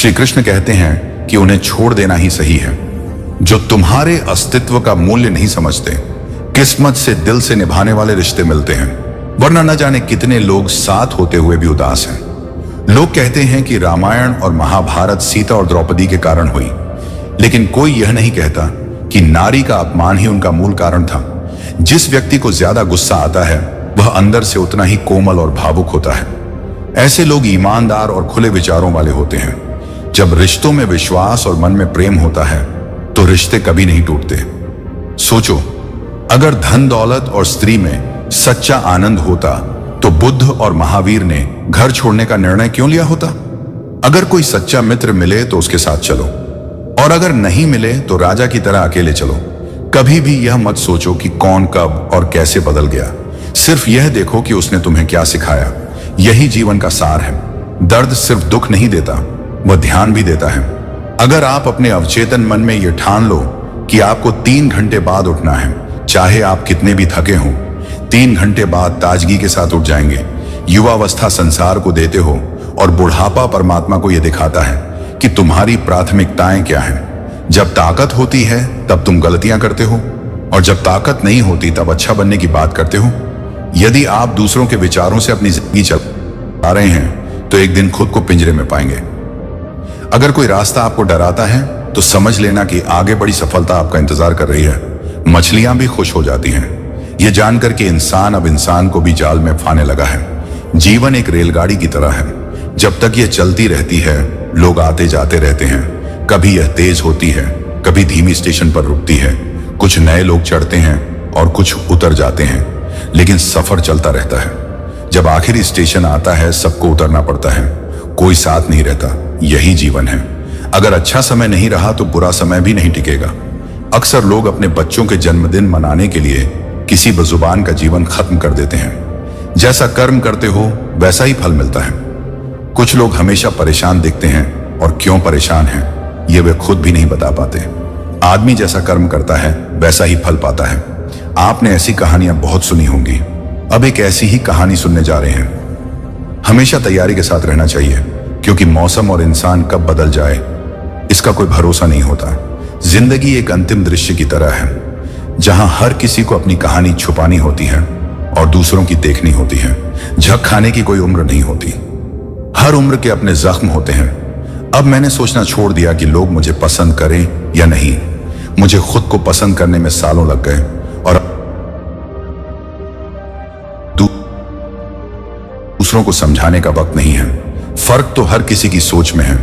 श्री कृष्ण कहते हैं कि उन्हें छोड़ देना ही सही है। जो तुम्हारे अस्तित्व का मूल्य नहीं समझते, किस्मत से दिल से निभाने वाले रिश्ते मिलते हैं, वरना न जाने कितने लोग साथ होते हुए भी उदास हैं। लोग कहते हैं कि रामायण और महाभारत सीता और द्रौपदी के कारण हुई, लेकिन कोई यह नहीं कहता कि नारी का अपमान ही उनका मूल कारण था। जिस व्यक्ति को ज्यादा गुस्सा आता है वह अंदर से उतना ही कोमल और भावुक होता है। ऐसे लोग ईमानदार और खुले विचारों वाले होते हैं। जब रिश्तों में विश्वास और मन में प्रेम होता है तो रिश्ते कभी नहीं टूटते। सोचो, अगर धन दौलत और स्त्री में सच्चा आनंद होता तो बुद्ध और महावीर ने घर छोड़ने का निर्णय क्यों लिया होता? अगर कोई सच्चा मित्र मिले तो उसके साथ चलो, और अगर नहीं मिले तो राजा की तरह अकेले चलो। कभी भी यह मत सोचो कि कौन कब और कैसे बदल गया। सिर्फ यह देखो कि उसने तुम्हें क्या सिखाया। यही जीवन का सार है। दर्द सिर्फ दुख नहीं देता, वह ध्यान भी देता है। अगर आप अपने अवचेतन मन में यह ठान लो कि आपको 3 घंटे बाद उठना है, चाहे आप कितने भी थके हों, 3 घंटे बाद ताजगी के साथ उठ जाएंगे। युवावस्था संसार को देते हो और बुढ़ापा परमात्मा को यह दिखाता है कि तुम्हारी प्राथमिकताएं क्या हैं। जब ताकत होती है तब तुम गलतियां करते हो, और जब ताकत नहीं होती तब अच्छा बनने की बात करते हो। यदि आप दूसरों के विचारों से अपनी जिंदगी चला रहे हैं तो एक दिन खुद को पिंजरे में पाएंगे। अगर कोई रास्ता आपको डराता है तो समझ लेना कि आगे बड़ी सफलता आपका इंतजार कर रही है। मछलियां भी खुश हो जाती हैं यह जानकर कि इंसान अब इंसान को भी जाल में फाने लगा है। जीवन एक रेलगाड़ी की तरह है। जब तक यह चलती रहती है लोग आते जाते रहते हैं। कभी यह तेज होती है, कभी धीमी स्टेशन पर रुकती है। कुछ नए लोग चढ़ते हैं और कुछ उतर जाते हैं, लेकिन सफर चलता रहता है। जब आखिरी स्टेशन आता है सबको उतरना पड़ता है। कोई साथ नहीं रहता। यही जीवन है। अगर अच्छा समय नहीं रहा तो बुरा समय भी नहीं टिकेगा। अक्सर लोग अपने बच्चों के जन्मदिन मनाने के लिए किसी बेजुबान का जीवन खत्म कर देते हैं। जैसा कर्म करते हो वैसा ही फल मिलता है। कुछ लोग हमेशा परेशान दिखते हैं और क्यों परेशान हैं ये वे खुद भी नहीं बता पाते। आदमी जैसा कर्म करता है वैसा ही फल पाता है। आपने ऐसी कहानियां बहुत सुनी होंगी। अब एक ऐसी ही कहानी सुनने जा रहे हैं। हमेशा तैयारी के साथ रहना चाहिए, क्योंकि मौसम और इंसान कब बदल जाए इसका कोई भरोसा नहीं होता। जिंदगी एक अंतिम दृश्य की तरह है, जहां हर किसी को अपनी कहानी छुपानी होती है और दूसरों की देखनी होती है। झक खाने की कोई उम्र नहीं होती। हर उम्र के अपने जख्म होते हैं। अब मैंने सोचना छोड़ दिया कि लोग मुझे पसंद करें या नहीं। मुझे खुद को पसंद करने में सालों लग गए, और दूसरों को समझाने का वक्त नहीं है। फर्क तो हर किसी की सोच में है।